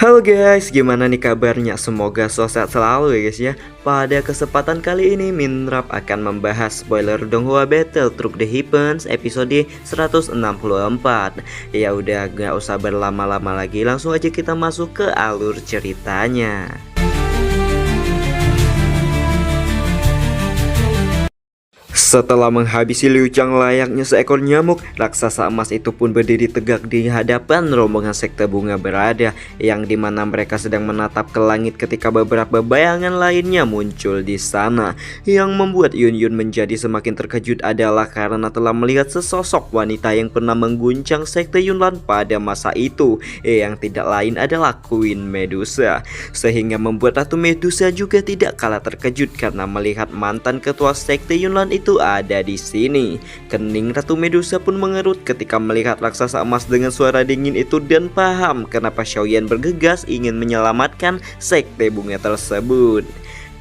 Halo guys, gimana nih kabarnya? Semoga sehat selalu ya guys ya. Pada kesempatan kali ini Minrap akan membahas spoiler Donghua Battle Truck The Heavens episode 164. Ya udah gak usah berlama-lama lagi, langsung aja kita masuk ke alur ceritanya. Setelah menghabisi Liu Chang layaknya seekor nyamuk, raksasa emas itu pun berdiri tegak di hadapan rombongan sekte bunga berada, yang dimana mereka sedang menatap ke langit ketika beberapa bayangan lainnya muncul di sana. Yang membuat Yun Yun menjadi semakin terkejut adalah karena telah melihat sesosok wanita yang pernah mengguncang sekte Yunlan pada masa itu, yang tidak lain adalah Queen Medusa. Sehingga membuat Ratu Medusa juga tidak kalah terkejut karena melihat mantan ketua sekte Yunlan itu ada di sini. Kening Ratu Medusa pun mengerut ketika melihat raksasa emas dengan suara dingin itu dan paham kenapa Xiaoyan bergegas ingin menyelamatkan sekte bunga tersebut.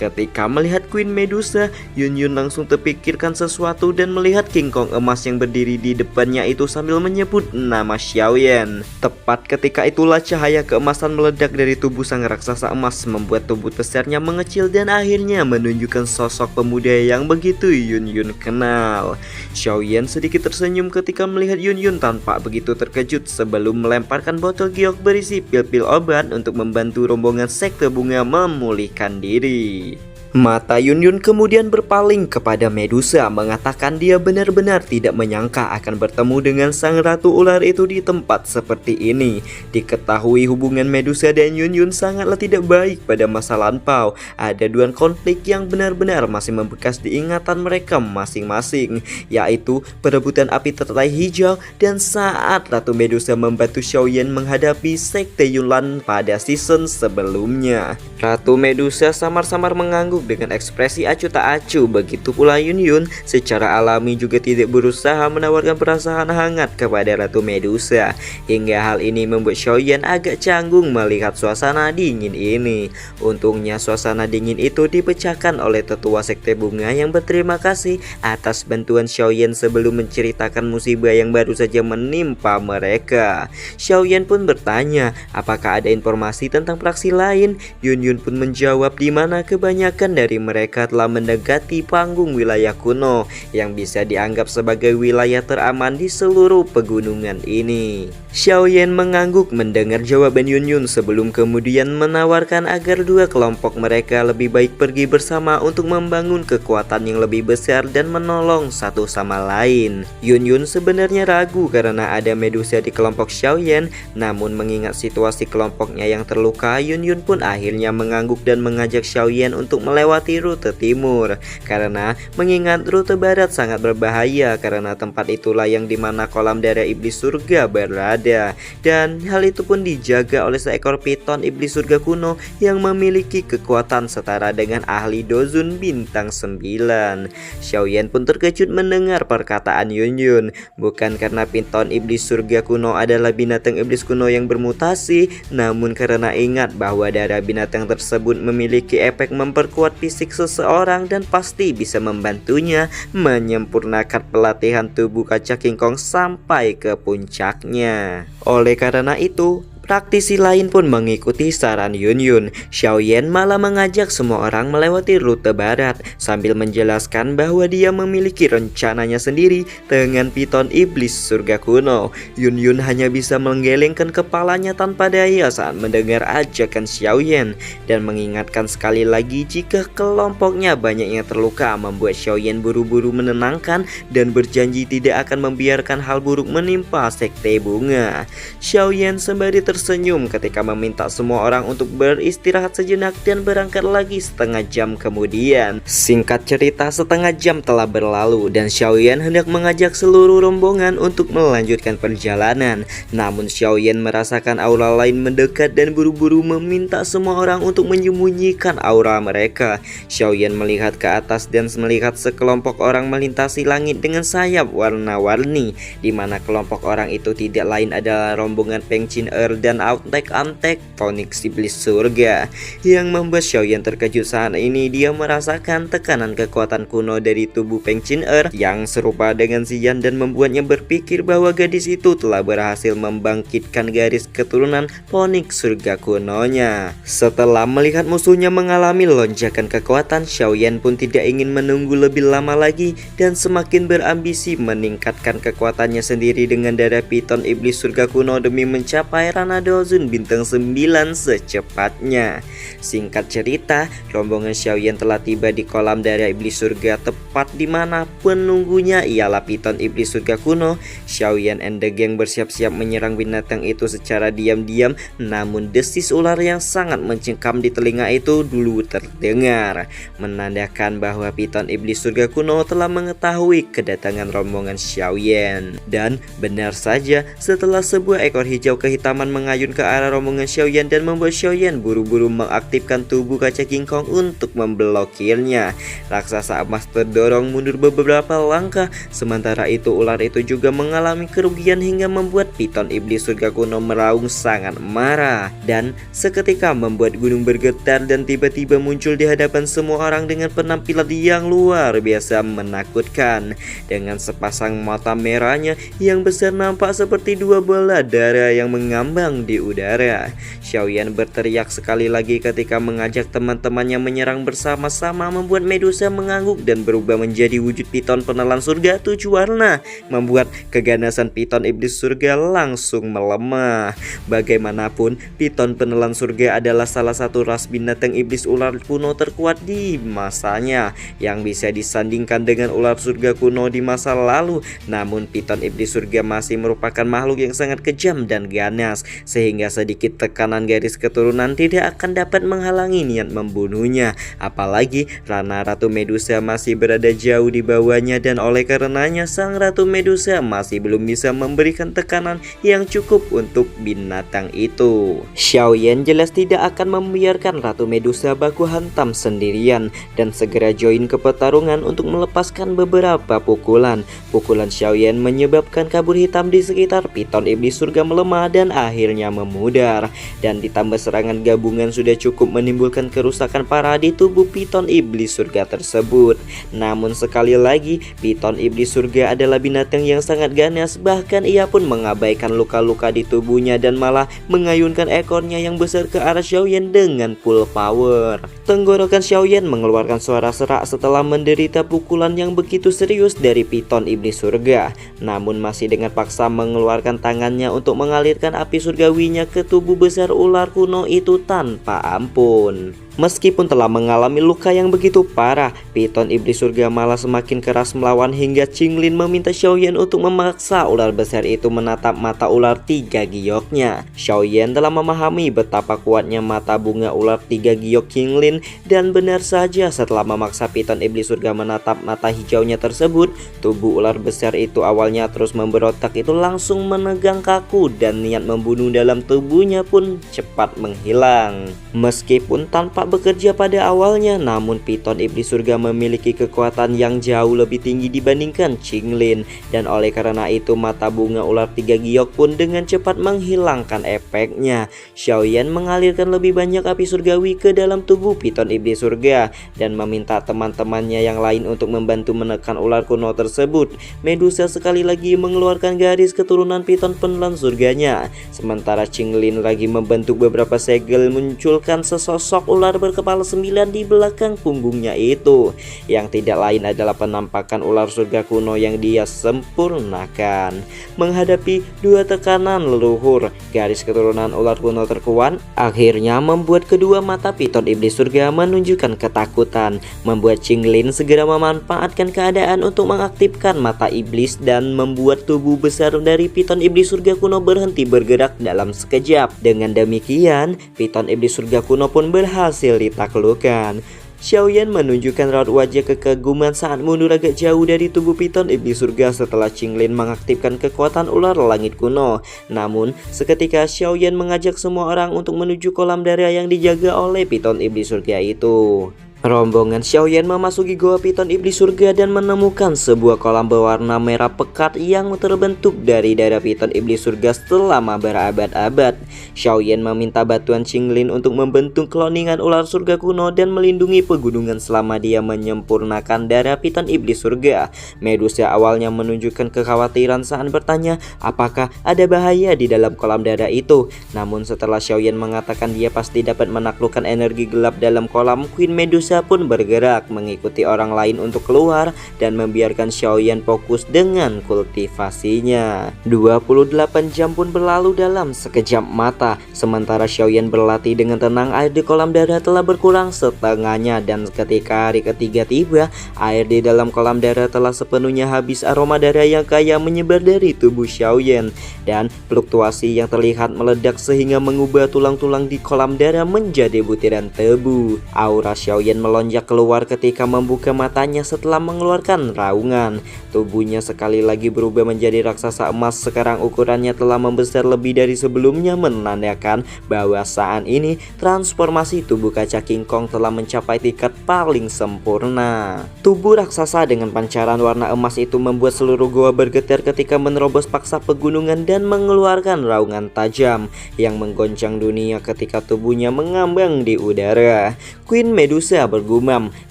Ketika melihat Queen Medusa, Yun Yun langsung terpikirkan sesuatu dan melihat King Kong emas yang berdiri di depannya itu sambil menyebut nama Xiaoyan. Tepat ketika itulah cahaya keemasan meledak dari tubuh sang raksasa emas, membuat tubuh besarnya mengecil dan akhirnya menunjukkan sosok pemuda yang begitu Yun Yun kenal. Xiaoyan sedikit tersenyum ketika melihat Yun Yun tanpa begitu terkejut sebelum melemparkan botol giok berisi pil-pil obat untuk membantu rombongan sekte bunga memulihkan diri. Mata Yun Yun kemudian berpaling kepada Medusa, mengatakan dia benar-benar tidak menyangka akan bertemu dengan sang ratu ular itu di tempat seperti ini. Diketahui hubungan Medusa dan Yun Yun sangatlah tidak baik pada masa lampau. Ada dua konflik yang benar-benar masih membekas di ingatan mereka masing-masing, yaitu perebutan api teratai hijau dan saat Ratu Medusa membantu Xiaoyan menghadapi sekte Yunlan pada season sebelumnya. Ratu Medusa samar-samar mengangguk dengan ekspresi acuh tak acuh. Begitu pula Yun Yun secara alami juga tidak berusaha menawarkan perasaan hangat kepada Ratu Medusa. Hingga hal ini membuat Xiaoyan agak canggung melihat suasana dingin ini. Untungnya suasana dingin itu dipecahkan oleh tetua sekte bunga yang berterima kasih atas bantuan Xiaoyan sebelum menceritakan musibah yang baru saja menimpa mereka. Xiaoyan pun bertanya apakah ada informasi tentang praksi lain. Yun Yun pun menjawab di mana kebanyakan dari mereka telah mendekati panggung wilayah kuno yang bisa dianggap sebagai wilayah teraman di seluruh pegunungan ini. Xiaoyan mengangguk mendengar jawaban Yun Yun sebelum kemudian menawarkan agar dua kelompok mereka lebih baik pergi bersama untuk membangun kekuatan yang lebih besar dan menolong satu sama lain. Yun Yun sebenarnya ragu karena ada Medusa di kelompok Xiaoyan, namun mengingat situasi kelompoknya yang terluka, Yun Yun pun akhirnya mengangguk dan mengajak Xiaoyan untuk melewati rute timur, karena mengingat rute barat sangat berbahaya karena tempat itulah yang dimana kolam darah iblis surga berada, dan hal itu pun dijaga oleh seekor piton iblis surga kuno yang memiliki kekuatan setara dengan ahli Dozun bintang 9. Xiaoyan pun terkejut mendengar perkataan Yun Yun, bukan karena piton iblis surga kuno adalah binatang iblis kuno yang bermutasi, namun karena ingat bahwa darah binatang tersebut memiliki efek memperkuat fisik seseorang dan pasti bisa membantunya menyempurnakan pelatihan tubuh kaca King Kong sampai ke puncaknya. Oleh karena itu, praktisi lain pun mengikuti saran Yun Yun. Xiaoyan malah mengajak semua orang melewati rute barat sambil menjelaskan bahwa dia memiliki rencananya sendiri dengan piton iblis surga kuno. Yun Yun hanya bisa menggelengkan kepalanya tanpa daya saat mendengar ajakan Xiaoyan dan mengingatkan sekali lagi jika kelompoknya banyak yang terluka, membuat Xiaoyan buru-buru menenangkan dan berjanji tidak akan membiarkan hal buruk menimpa sekte bunga. Xiaoyan sembari tersenyum ketika meminta semua orang untuk beristirahat sejenak dan berangkat lagi setengah jam kemudian. Singkat cerita, setengah jam telah berlalu dan Xiaoyan hendak mengajak seluruh rombongan untuk melanjutkan perjalanan. Namun Xiaoyan merasakan aura lain mendekat dan buru-buru meminta semua orang untuk menyembunyikan aura mereka. Xiaoyan melihat ke atas dan melihat sekelompok orang melintasi langit dengan sayap warna-warni, di mana kelompok orang itu tidak lain adalah rombongan Peng Chin Er dan antek-antek Phoenix Iblis Surga. Yang membuat Xiaoyan terkejut saat ini, dia merasakan tekanan kekuatan kuno dari tubuh Peng Qin-er yang serupa dengan Xian dan membuatnya berpikir bahwa gadis itu telah berhasil membangkitkan garis keturunan Phoenix Surga kunonya. Setelah melihat musuhnya mengalami lonjakan kekuatan, Xiaoyan pun tidak ingin menunggu lebih lama lagi dan semakin berambisi meningkatkan kekuatannya sendiri dengan darah Piton Iblis Surga kuno demi mencapai Rana Dozun bintang 9 secepatnya. Singkat cerita, rombongan Xiaoyan telah tiba di kolam darah Iblis Surga tepat di mana penunggunya ialah Piton Iblis Surga kuno. Xiaoyan and the gang bersiap-siap menyerang binatang itu secara diam-diam, namun desis ular yang sangat mencengkam di telinga itu dulu terdengar, menandakan bahwa Piton Iblis Surga kuno telah mengetahui kedatangan rombongan Xiaoyan. Dan benar saja, setelah sebuah ekor hijau kehitaman mengayun ke arah rombongan Xiaoyan dan membuat Xiaoyan buru-buru mengaktifkan tubuh kaca King Kong untuk memblokirnya. Raksasa emas terdorong mundur beberapa langkah, sementara itu ular itu juga mengalami kerugian hingga membuat Piton Iblis Surga kuno meraung sangat marah dan seketika membuat gunung bergetar dan tiba-tiba muncul di hadapan semua orang dengan penampilan yang luar biasa menakutkan. Dengan sepasang mata merahnya yang besar nampak seperti dua bola darah yang mengambang di udara. Xiaoyan berteriak sekali lagi ketika mengajak teman-temannya menyerang bersama-sama, membuat Medusa mengangguk dan berubah menjadi wujud Piton penelan surga 7 warna, membuat keganasan Piton Iblis Surga langsung melemah. Bagaimanapun, Piton penelan surga adalah salah satu ras binatang iblis ular kuno terkuat di masanya, yang bisa disandingkan dengan ular surga kuno di masa lalu. Namun Piton Iblis Surga masih merupakan makhluk yang sangat kejam dan ganas, sehingga sedikit tekanan garis keturunan tidak akan dapat menghalangi niat membunuhnya. Apalagi Rana Ratu Medusa masih berada jauh di bawahnya, dan oleh karenanya Sang Ratu Medusa masih belum bisa memberikan tekanan yang cukup untuk binatang itu. Xiaoyan jelas tidak akan membiarkan Ratu Medusa baku hantam sendirian dan segera join ke pertarungan untuk melepaskan beberapa pukulan. Pukulan Xiaoyan menyebabkan kabur hitam di sekitar Piton Iblis Surga melemah dan akhirnya memudar, dan ditambah serangan gabungan sudah cukup menimbulkan kerusakan parah di tubuh Piton Iblis Surga tersebut. Namun sekali lagi, Piton Iblis Surga adalah binatang yang sangat ganas, bahkan ia pun mengabaikan luka-luka di tubuhnya dan malah mengayunkan ekornya yang besar ke arah Xiaoyan dengan full power. Tenggorokan Xiaoyan mengeluarkan suara serak setelah menderita pukulan yang begitu serius dari Piton Iblis Surga, namun masih dengan paksa mengeluarkan tangannya untuk mengalirkan api surgawinya ke tubuh besar ular kuno itu tanpa ampun. Meskipun telah mengalami luka yang begitu parah, Piton Iblis Surga malah semakin keras melawan hingga Qinglin meminta Xiaoyan untuk memaksa ular besar itu menatap mata ular tiga gioknya. Xiaoyan telah memahami betapa kuatnya mata bunga ular tiga giok Qinglin, dan benar saja setelah memaksa Piton Iblis Surga menatap mata hijaunya tersebut, tubuh ular besar itu awalnya terus memberontak itu langsung menegang kaku dan niat membunuh dalam tubuhnya pun cepat menghilang. Meskipun tanpa bekerja pada awalnya, namun Piton Iblis Surga memiliki kekuatan yang jauh lebih tinggi dibandingkan Qinglin, dan oleh karena itu mata bunga ular tiga giok pun dengan cepat menghilangkan efeknya. Xiaoyan mengalirkan lebih banyak api surgawi ke dalam tubuh Piton Iblis Surga dan meminta teman-temannya yang lain untuk membantu menekan ular kuno tersebut. Medusa sekali lagi mengeluarkan garis keturunan Piton penelan surganya, sementara Qinglin lagi membentuk beberapa segel munculkan sesosok ular berkepala 9 di belakang punggungnya itu, yang tidak lain adalah penampakan ular surga kuno yang dia sempurnakan. Menghadapi dua tekanan leluhur, garis keturunan ular kuno terkuat akhirnya membuat kedua mata Piton Iblis Surga menunjukkan ketakutan, membuat Qinglin segera memanfaatkan keadaan untuk mengaktifkan mata iblis dan membuat tubuh besar dari Piton Iblis Surga kuno berhenti bergerak dalam sekejap. Dengan demikian, Piton Iblis Surga kuno pun berhasil ditaklukkan. Xiaoyan menunjukkan raut wajah kekaguman saat mundur agak jauh dari tubuh Piton Iblis Surga setelah Qinglin mengaktifkan kekuatan ular langit kuno. Namun, seketika Xiaoyan mengajak semua orang untuk menuju kolam darah yang dijaga oleh Piton Iblis Surga itu. Rombongan Xiaoyan memasuki Goa Piton Iblis Surga dan menemukan sebuah kolam berwarna merah pekat yang terbentuk dari darah Piton Iblis Surga selama berabad-abad. Xiaoyan meminta bantuan Qinglin untuk membentuk kloningan ular surga kuno dan melindungi pegunungan selama dia menyempurnakan darah Piton Iblis Surga. Medusa awalnya menunjukkan kekhawatiran saat bertanya apakah ada bahaya di dalam kolam darah itu. Namun setelah Xiaoyan mengatakan dia pasti dapat menaklukkan energi gelap dalam kolam, Queen Medusa pun bergerak mengikuti orang lain untuk keluar dan membiarkan Xiaoyan fokus dengan kultivasinya. 28 jam pun berlalu dalam sekejap mata. Sementara Xiaoyan berlatih dengan tenang, air di kolam darah telah berkurang setengahnya, dan ketika hari ketiga tiba, air di dalam kolam darah telah sepenuhnya habis. Aroma darah yang kaya menyebar dari tubuh Xiaoyan dan fluktuasi yang terlihat meledak sehingga mengubah tulang-tulang di kolam darah menjadi butiran tebu. Aura Xiaoyan melonjak keluar ketika membuka matanya setelah mengeluarkan raungan. Tubuhnya sekali lagi berubah menjadi raksasa emas. Sekarang ukurannya telah membesar lebih dari sebelumnya, menandakan bahwa saat ini transformasi tubuh kaca King Kong telah mencapai tingkat paling sempurna. Tubuh raksasa dengan pancaran warna emas itu membuat seluruh goa bergetar ketika menerobos paksa pegunungan dan mengeluarkan raungan tajam yang menggoncang dunia ketika tubuhnya mengambang di udara. Queen Medusa bergumam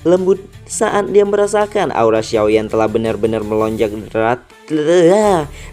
lembut saat dia merasakan aura Xiaoyan telah benar-benar melonjak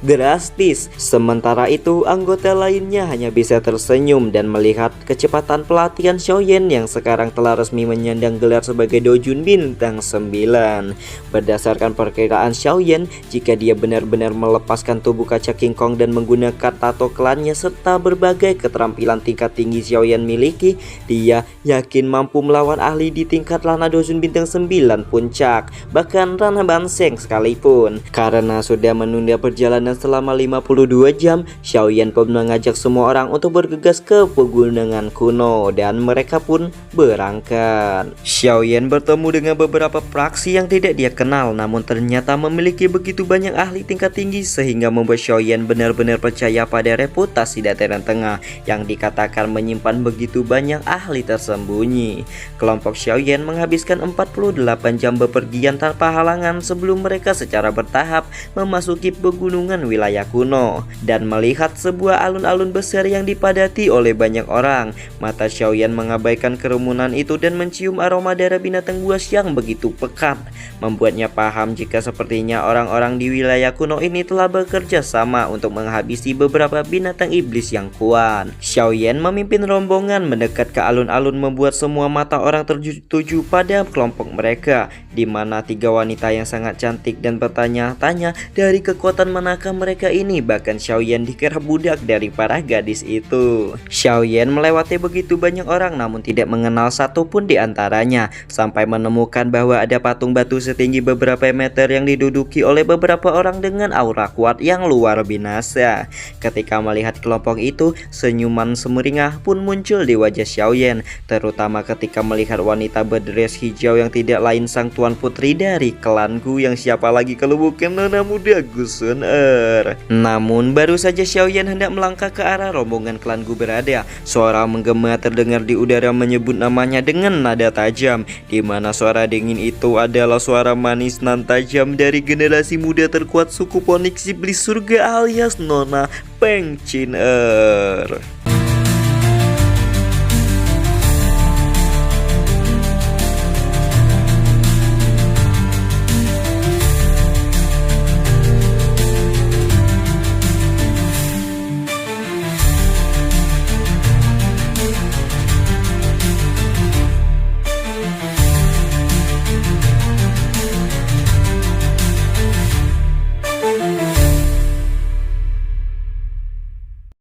drastis. Sementara itu anggota lainnya hanya bisa tersenyum dan melihat kecepatan pelatihan Xiaoyan yang sekarang telah resmi menyandang gelar sebagai Dojun Bintang 9. Berdasarkan perkiraan Xiaoyan, jika dia benar-benar melepaskan tubuh kaca King Kong dan menggunakan tato klannya serta berbagai keterampilan tingkat tinggi Xiaoyan miliki, dia yakin mampu melawan ahli di tingkat Lana Dojun Bintang 9 puncak, bahkan Rana Banseng sekalipun. Karena sudah menunda perjalanan selama 52 jam, Xiaoyan pun mengajak semua orang untuk bergegas ke pegunungan kuno dan mereka pun berangkat. Xiaoyan bertemu dengan beberapa praksi yang tidak dia kenal, namun ternyata memiliki begitu banyak ahli tingkat tinggi sehingga membuat Xiaoyan benar-benar percaya pada reputasi dataran tengah yang dikatakan menyimpan begitu banyak ahli tersembunyi. Kelompok Xiaoyan menghabiskan 48 jam bepergian tanpa halangan sebelum mereka secara bertahap memasuki pegunungan wilayah kuno dan melihat sebuah alun-alun besar yang dipadati oleh banyak orang. Mata Xiaoyan mengabaikan kerumunan itu dan mencium aroma darah binatang buas yang begitu pekat, membuatnya paham jika sepertinya orang-orang di wilayah kuno ini telah bekerja sama untuk menghabisi beberapa binatang iblis yang kuat. Xiaoyan memimpin rombongan mendekat ke alun-alun, membuat semua mata orang tertuju pada kelompok mereka, di mana tiga wanita yang sangat cantik dan bertanya-tanya dari kekuatan manakah mereka ini. Bahkan Xiaoyan dikira budak dari para gadis itu. Xiaoyan melewati begitu banyak orang namun tidak mengenal satupun di antaranya, sampai menemukan bahwa ada patung batu setinggi beberapa meter yang diduduki oleh beberapa orang dengan aura kuat yang luar binasa. Ketika melihat kelompok itu, senyuman semeringah pun muncul di wajah Xiaoyan, terutama ketika melihat wanita berdres hijau yang tidak lain sang tuan putri dari klanku, yang siapa lagi kalau bukan nona muda Gusun Er. Namun baru saja Xiaoyan hendak melangkah ke arah rombongan klanku berada, suara menggema terdengar di udara menyebut namanya dengan nada tajam, di mana suara dingin itu adalah suara manis nan tajam dari generasi muda terkuat suku Phoenix Iblis Surga alias Nona Peng Qin Er.